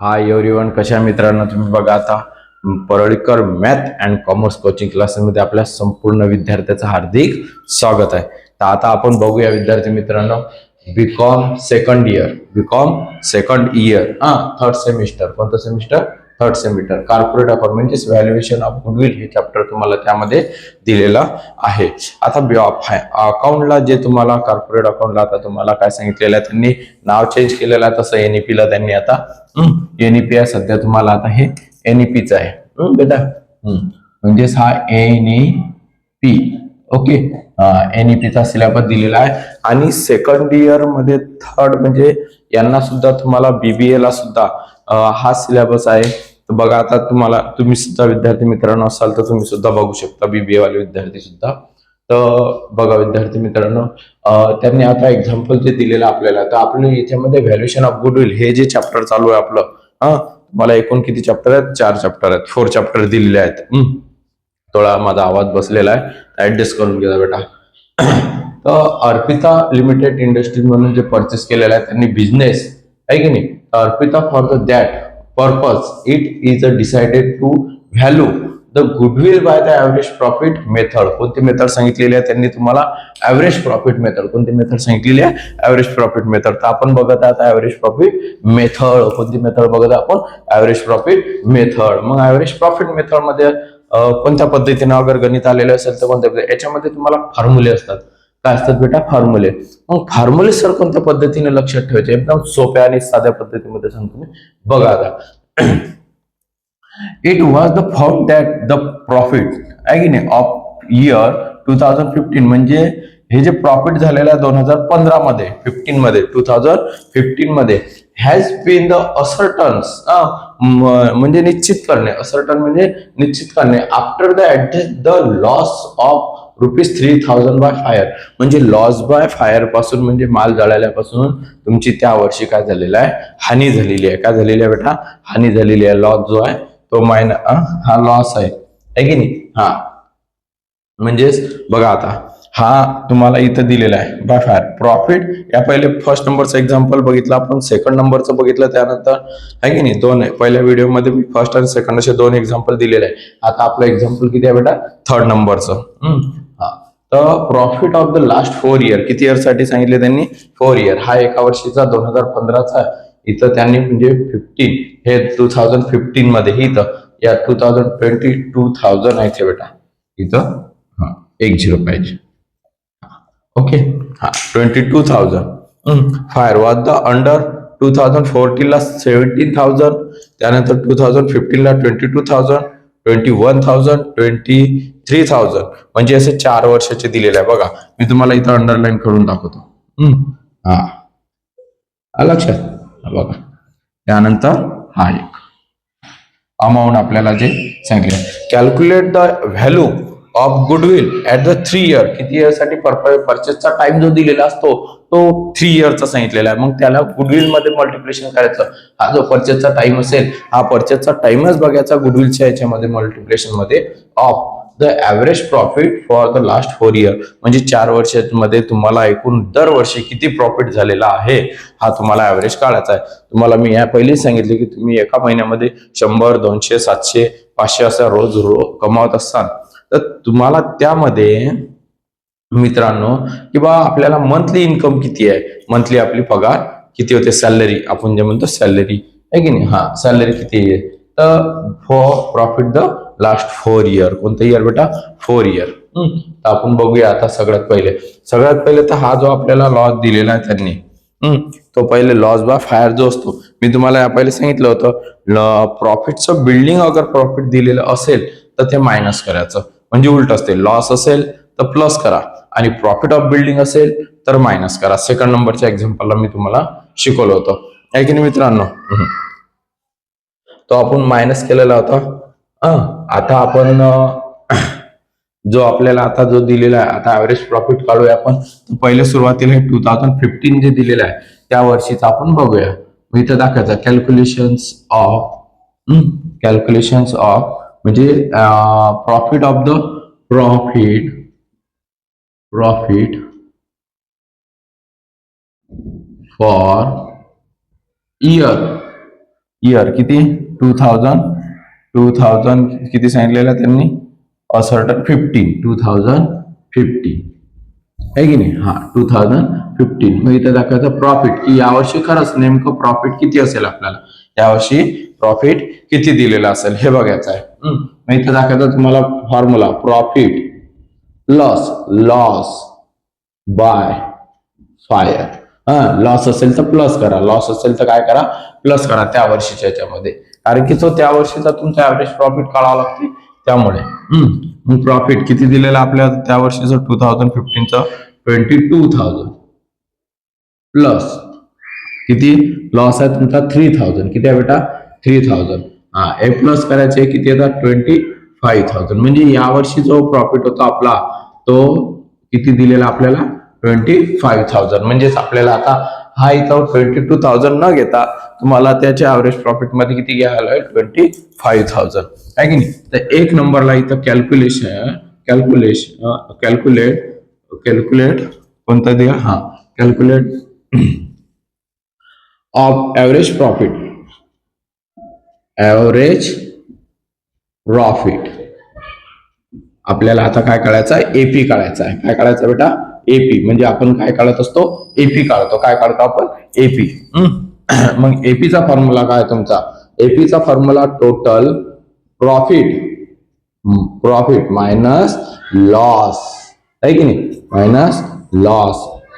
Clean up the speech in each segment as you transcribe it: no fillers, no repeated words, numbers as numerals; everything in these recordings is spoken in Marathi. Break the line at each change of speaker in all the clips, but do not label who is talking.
हाय एव्हरीवन, कशा मित्रांनो तुम्ही बघा आता Parlikar math and commerce coaching क्लासेसमध्ये आपल्या संपूर्ण विद्यार्थ्याचं हार्दिक स्वागत आहे. तर आता आपण बघूया विद्यार्थी मित्रांनो, BCom second year third semester. कोणतं semester? Third semester. Corporate account म्हणजेच व्हॅल्युएशन ऑफ गुडविल हे चॅप्टर तुम्हाला त्यामध्ये दिलेलं आहे. आता अकाउंटला जे तुम्हाला कॉर्पोरेट अकाउंटला आता तुम्हाला काय सांगितलेलं आहे, त्यांनी नाव चेंज केलेलं आहे. तसं एनईपी ला त्यांनी आता एनईपी आहे सध्या तुम्हाला आता हे एनईपीच आहे बेटा. म्हणजेच हा एनईपी. ओके, एनईपीचा सिलेबस दिलेला आहे. आणि सेकंड इयर मध्ये थर्ड म्हणजे यांना सुद्धा तुम्हाला बीबीए ला सुद्धा हा सिलेबस आहे. तर बघा आता तुम्ही सुद्धा विद्यार्थी मित्रांनो असाल तर तुम्ही सुद्धा बघू शकता, बीबीए वाले विद्यार्थी सुद्धा. तर बघा विद्यार्थी मित्रांनो, त्यांनी आता एक्झाम्पल जे दिलेलं आपल्याला, तर आपल्या याच्यामध्ये व्हॅल्युएशन ऑफ गुडविल हे जे चॅप्टर चालू आहे आपलं, मला एकूण किती चॅप्टर आहेत? 4 चॅप्टर आहेत, 4 चॅप्टर दिलेले आहेत. थोडा माझा आवाज बसलेला आहे, ऍडजस्ट करून घ्या बेटा. तर अर्पिता लिमिटेड इंडस्ट्री म्हणून जे परचेस केलेलं आहे त्यांनी बिझनेस आहे की नाही. Arpita for the that purpose it is a decided to value the goodwill by the average profit method. कोणती मेथड सांगितलेली आहे त्यांनी तुम्हाला? Average profit method. कोणती मेथड सांगितलेली आहे? Average profit method. तर आपण बघत आहात ऍव्हरेज प्रॉफिट मेथड. कोणती मेथड बघत आपण? Average profit method. मग ऍव्हरेज प्रॉफिट मेथड मध्ये कोणत्या पद्धतीने अगर गणित आलेले असेल तर कोणत्या, याच्यामध्ये तुम्हाला फॉर्म्युले असतात. काय असतात बेटा? फॉर्म्युले. मग फॉर्म्युले सर कोणत्या पद्धतीने लक्षात ठेवायचे? एकदम सोप्या आणि साध्या पद्धतीमध्ये सांगतो मी. बघा आता, it was the found that the profit आहे की नाही ऑफ इयर 2015, म्हणजे हे जे प्रॉफिट झालेलं आहे 2015 मध्ये, 2015 मध्ये हॅज बीन द असर्टन्स, म्हणजे निश्चित करणे. असर्टन म्हणजे निश्चित करणे. After the adjust the loss of ₹3000 by fire, म्हणजे लॉस बाय फायर पासून म्हणजे माल जळाल्यापासून तुमची त्या वर्षी काय झालेलं आहे? हानी झालेली आहे. काय झालेली आहे बेटा? हानी झालेली आहे. लॉस जो आहे तो हा लॉस आहे की नाही. म्हणजेच बघा आता, हा तुम्हाला इथं दिलेला आहे बाय फायर प्रॉफिट. या पहिले फर्स्ट नंबरचं एक्झाम्पल बघितलं आपण, सेकंड नंबरचं बघितलं त्यानंतर आहे की नाही. दोन आहे पहिल्या व्हिडिओमध्ये मी फर्स्ट आणि सेकंड असे 2 एक्झाम्पल दिलेले आहे. आता आपलं एक्झाम्पल किती आहे बेटा? थर्ड नंबरचं. तर profit of the last 4 year. किती इयर साठी सांगितले त्यांनी? 4 इयर. हा एका वर्षीचा 2015चा. इथं त्यांनी म्हणजे 15 हे 2015 मध्ये, इथं या 2020 आहे बेटा. इथं 10 पाहिजे. Okay, 22,000. Fire was the under 2014 ला 17,000, त्यानंतर 2015 ला 22,000, 21,000, 23,000. म्हणजे असे 4 वर्षाचे दिलेले आहे. बघा मी तुम्हाला इथं अंडरलाईन करून दाखवतो. लक्षात बघा. त्यानंतर हा एक अमाऊंट आपल्याला जे सांगितले, calculate the value of goodwill at the 3 year. किती इयर साठी? परचेसचा टाइम जो दिलेला असतो तो 3 इयरचा सांगितलेला आहे. मग त्याला गुडविल मध्ये मल्टिप्लिकेशन करायचं. हा जो परचेसचा टाइम असेल, हा परचेसचा टाइमच बघायचा गुडविलच्या याच्यामध्ये मल्टिप्लिकेशन मध्ये of the average profit for the last 4 year. म्हणजे 4 वर्षांमध्ये तुम्हाला एकूण दरवर्षी किती प्रॉफिट झालेला आहे हा तुम्हाला ऍव्हरेज काढायचा आहे. तुम्हाला मी या पहिलेच सांगितले की तुम्ही एका महिन्यामध्ये 100, 200, 700, 500 असा रोज कमावत असाल तर तुम्हाला त्यामध्ये मित्रांनो किंवा आपल्याला मंथली इन्कम किती आहे, मंथली आपली पगार किती होते, सॅलरी आपण जे म्हणतो सॅलरी आहे की नाही. सॅलरी किती आहे? तर for profit the last 4 year. कोणतं इयर बेटा? 4 इयर. तर आपण बघूया आता. सगळ्यात पहिले तर हा जो आपल्याला लॉस दिलेला आहे त्यांनी, तो पहिले लॉस बाय फायर जो असतो, मी तुम्हाला या पहिले सांगितलं होतं, प्रॉफिटचं बिल्डिंग अगर प्रॉफिट दिलेलं असेल तर ते मायनस करायचं. म्हणजे उलट असते, लॉस असेल तर प्लस करा आणि प्रॉफिट ऑफ बिल्डिंग असेल तर मायनस करा. सेकंड नंबरच्या एक्झाम्पलला मी तुम्हाला शिकवलं होतं आहे की नाही मित्रांनो. तो आपण मायनस केलेला होता. आता आपण जो आपल्याला आता जो दिलेला आहे, आता ऍव्हरेज प्रॉफिट काढूया आपण. पहिले सुरुवातीला 2015 जे दिलेलं आहे त्या वर्षीच आपण बघूया. इथं दाखवायचं कॅल्क्युलेशन्स ऑफ म्हणजे profit of the profit for year year किती 2000 किती सांगितलेलं त्यांनी असर्टन 2015 आहे की नाही हा 2015 मग इथे दाखवायचं प्रॉफिट की यावर्षी खरंच नेमकं प्रॉफिट किती असेल आपल्याला यावर्षी प्रॉफिट किती दिलेलं असेल हे बघायचं आहे मग इथे दाखवायचं तुम्हाला formula profit plus loss by fire loss असेल तर प्लस करा लॉस असेल तर काय करा प्लस करा त्या वर्षीच्या याच्यामध्ये कारण की तो त्या वर्षीचा तुमचा ऍव्हरेज प्रॉफिट काढावा लागते त्यामुळे मग प्रॉफिट किती दिलेला आपल्या त्या वर्षीचं 2015चं 22,000 प्लस किती लॉस आहे तुमचा 3,000 किती आहे बेटा 3,000 हे प्लस करायचे किती येतात 25,000 म्हणजे यावर्षी जो प्रॉफिट होता आपला तो किती दिलेला आपल्याला 25,000 म्हणजेच आपल्याला आता हा इथं 22,000 न घेता तुम्हाला त्याच्या ऍव्हरेज प्रॉफिट मध्ये किती घ्यायला 25,000 आहे की नाही तर एक नंबरला इथं कॅल्क्युलेट कोणता दिला हा कॅल्क्युलेट ऑफ ऍव्हरेज प्रॉफिट आपल्याला आता काय काढायचं आहे एपी काढायचं आहे काय काढायचं बेटा एपी म्हणजे आपण काय काढत असतो एपी काढतो काय काढतो आपण एपी मग एपीचा फॉर्म्युला काय तुमचा एपीचा formula total profit minus loss आहे की नाही minus loss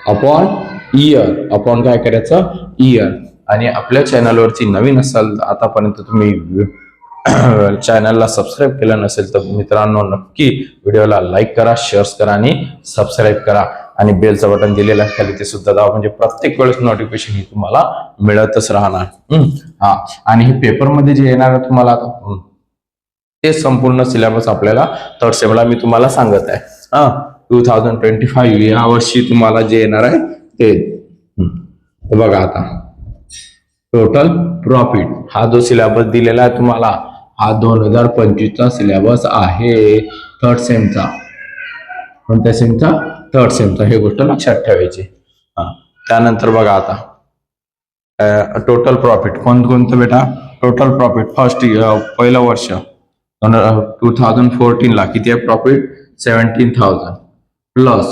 upon year upon काय करायचं इयर आणि आपल्या चॅनलवरती नवीन असाल आतापर्यंत तुम्ही चॅनलला सबस्क्राईब केलं नसेल तर मित्रांनो नक्की व्हिडिओला लाईक करा शेअर करा आणि सबस्क्राईब करा आणि बेलचं बटन दिलेलं आहे खाली ते सुद्धा दाबा म्हणजे प्रत्येक वेळेस नोटिफिकेशन ही तुम्हाला मिळतच राहणार हा आणि हे पेपरमध्ये जे येणार आहे तुम्हाला आता ते संपूर्ण सिलेबस आपल्याला थर्ड सेमला मी तुम्हाला सांगत आहे 2025 या वर्षी तुम्हाला जे येणार आहे ते बघा आता टोटल प्रॉफिट हा जो सिलेबस दिलेला आहे तुम्हाला हा 2025चा सिलेबस आहे थर्ड सेमचा कोणत्या सेमचा थर्ड सेमचा हे गोष्ट लक्षात ठेवायची त्यानंतर बघा आता टोटल प्रॉफिट कोणतं बेटा टोटल प्रॉफिट फर्स्ट पहिलं वर्ष 2014 ला किती आहे प्रॉफिट 17,000 प्लस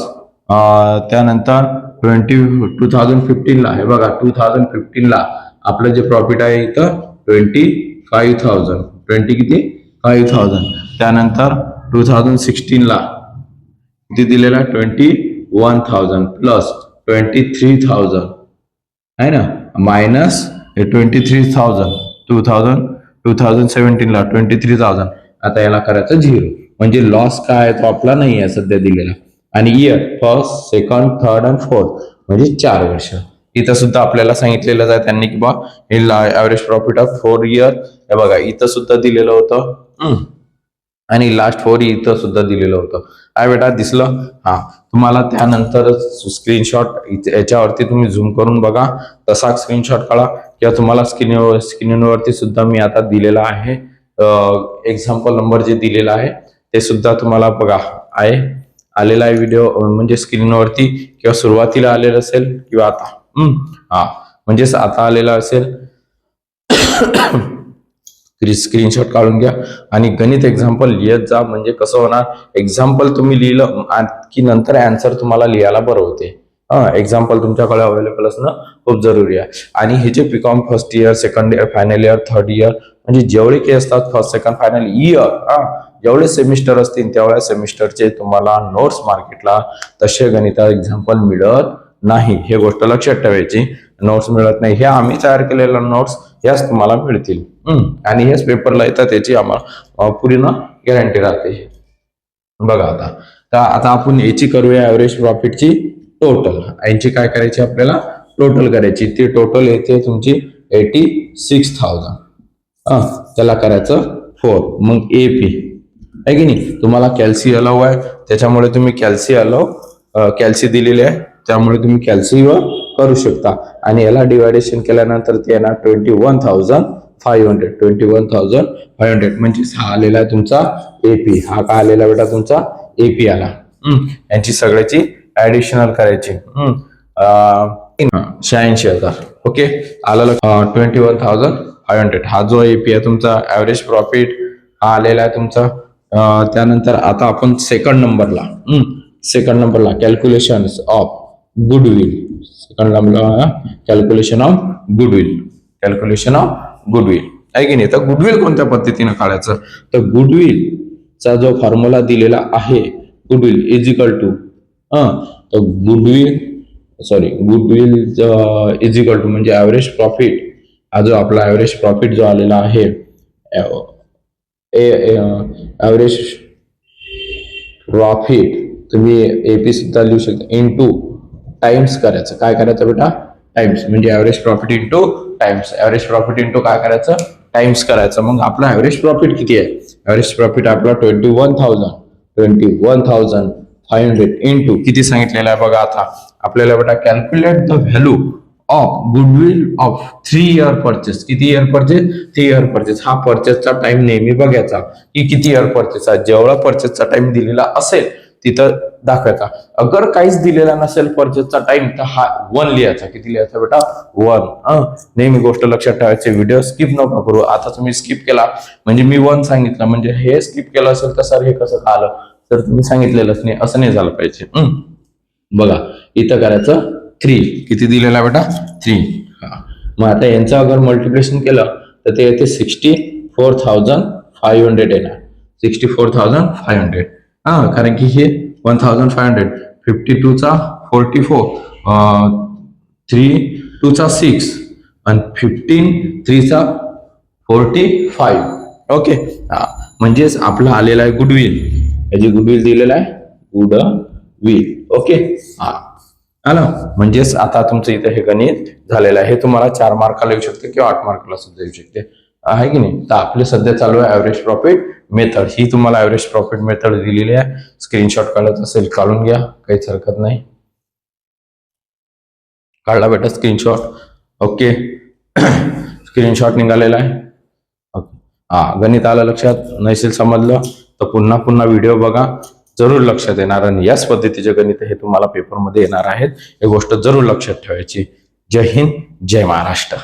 त्यानंतर 2015 ला हे बघा 2015 ला आपलं जे प्रॉफिट आहे इथं 25,000 किती 5,000 त्यानंतर 2016 ला किती दिलेला 21,000 प्लस 23,000 आहे ना मायनस 23,000 2017 ला 23,000 आता याला करायचं 0 म्हणजे लॉस काय आहे तो आपला नाही आहे सध्या दिलेला आणि year first second third and fourth म्हणजे 4 वर्ष इथं सुद्धा आपल्याला सांगितलेलं आहे त्यांनी की बा हे ऍव्हरेज प्रॉफिट ऑफ 4 इयर हे बघा इथं सुद्धा दिलेलं होतं आणि लास्ट 4 इथं सुद्धा दिलेलं होतं काय बेटा दिसलं हा तुम्हाला त्यानंतर स्क्रीनशॉट याच्यावरती तुम्ही झूम करून बघा तसा स्क्रीनशॉट काढा किंवा तुम्हाला स्क्रीनवरती सुद्धा मी आता दिलेला आहे एक्झाम्पल नंबर जे दिलेला आहे ते सुद्धा तुम्हाला बघा आहे आलेला आहे व्हिडिओ म्हणजे स्क्रीनवरती किंवा सुरुवातीला आलेलं असेल किंवा आता हा म्हणजेच आता आलेला असेल स्क्रीनशॉट काढून घ्या आणि गणित एक्झाम्पल लिहित जा म्हणजे कसं होणार एक्झाम्पल तुम्ही लिहिलं की नंतर आन्सर तुम्हाला लिहायला बरं होते एक्झाम्पल तुमच्याकडे अवेलेबल असणं खूप जरुरी आहे आणि हे जे BCom first year second year final year third year म्हणजे जेवढे के असतात फर्स्ट सेकंड फायनल इयर जेवढे सेमिस्टर असतील तेवढ्या सेमिस्टरचे तुम्हाला नोट्स मार्केटला तसे गणित एक्झाम्पल मिळत नाही हे गोष्ट लक्षात ठेवायची नोट्स मिळत नाही हे आम्ही तयार केलेल्या नोट्स याच तुम्हाला मिळतील आणि हेच पेपरला येतात त्याची आम्हाला पूर्ण गॅरंटी राहते बघा आता आपण याची करूया ऍव्हरेज प्रॉफिटची टोटल यांची काय करायची आपल्याला टोटल करायची ती टोटल येते तुमची 86,000 त्याला करायचं 4 मग एपी आहे की नाही तुम्हाला कॅल्सी अलाव आहे त्याच्यामुळे तुम्ही कॅल्सी दिलेली आहे त्यामुळे तुम्ही कॅल्सीवर करू शकता आणि याला डिवायडेशन केल्यानंतर ते येणार 21,500 म्हणजे हा आलेला आहे तुमचा एपी हा का आलेला बेटा तुमचा एपी आला यांची सगळ्याची ऍडिशनल करायची 86,000 ओके आलं 21,500 500 हा जो एपी आहे तुमचा ऍव्हरेज प्रॉफिट हा आलेला आहे तुमचा. त्यानंतर आता आपण सेकंड नंबरला कॅल्क्युलेशन ऑफ गुडविल. सेकंड नंबरला कॅल्क्युलेशन ऑफ गुडविल आहे की नाही. तर गुडविल कोणत्या पद्धतीने काढायचं, तर गुडविलचा जो फॉर्म्युला दिलेला आहे, गुडविल इज इक्वल टू तर गुडविल इज इक्वल टू म्हणजे ऍव्हरेज प्रॉफिट. हा जो आपला ऍव्हरेज प्रॉफिट जो आलेला आहे, ऍव्हरेज प्रॉफिट तुम्ही एपी सुद्धा लिहू शकता, इनटू टाइम्स करायचं. काय करायचं बेटा, टाइम्स. म्हणजे average profit into times. Average profit into काय करायचं, टाइम्स करायचं. मग आपला ऍव्हरेज प्रॉफिट किती आहे, ऍव्हरेज प्रॉफिट आपला 21,500 इंटू किती सांगितलेलं आहे बघा. आता आपल्याला बेटा calculate the value of goodwill of 3 year purchase. किती इयर परचेस, 3 इयर परचेस. हा परचेसचा टाइम नेहमी बघायचा की किती इयर परचेस आहे. जेवढा परचेसचा टाइम दिलेला असेल तिथं दाखवायचा. अगर काहीच दिलेला नसेल परचेसचा टाइम तर हा 1 लिहायचा. किती लिहायचा बेटा, 1. नेहमी गोष्ट लक्षात ठेवायची, व्हिडिओ स्किप नका करू. आता तुम्ही स्किप केला म्हणजे मी 1 सांगितलं म्हणजे हे स्किप केलं असेल तर सर हे कसं आलं, तर तुम्ही सांगितलेलंच नाही, असं नाही झालं पाहिजे. बघा इथं करायचं 3. किती दिलेला बेटा, 3. मग आता यांचं अगर मल्टिप्लिकेशन केलं तर ते येते 64,500 येणार. 64,500. कारण की हे 1,500, 52 चा 44, 3 2 चा 6 आणि 15 3 चा 45. ओके. म्हणजेच आपला आलेला आहे गुडविल. याची गुडविल दिलेला आहे गुडविल. ओके. आलं. म्हणजेच आता तुमचं इथे हे गणित झालेलं आहे. हे तुम्हाला 4 मार्काला येऊ शकते किंवा 8 मार्काला सुद्धा येऊ शकते, आहे की नाही. तर आपले सध्या चालू आहे ऍव्हरेज प्रॉफिट मेथड. ही तुम्हाला ऍव्हरेज प्रॉफिट मेथड दिलेली आहे. स्क्रीनशॉट काढायचा असेल काढून घ्या, काहीच हरकत नाही. काढला बेटा स्क्रीनशॉट. ओके. स्क्रीनशॉट निघालेला आहे. ओके. गणित आलं लक्षात, नसेल समजलं तर पुन्हा व्हिडिओ बघा, जरूर लक्षात येणार. आणि याच पद्धतीचे गणित हे तुम्हाला पेपरमध्ये येणार आहेत. ही गोष्ट जरूर लक्षात ठेवायची. जय हिंद, जय महाराष्ट्र.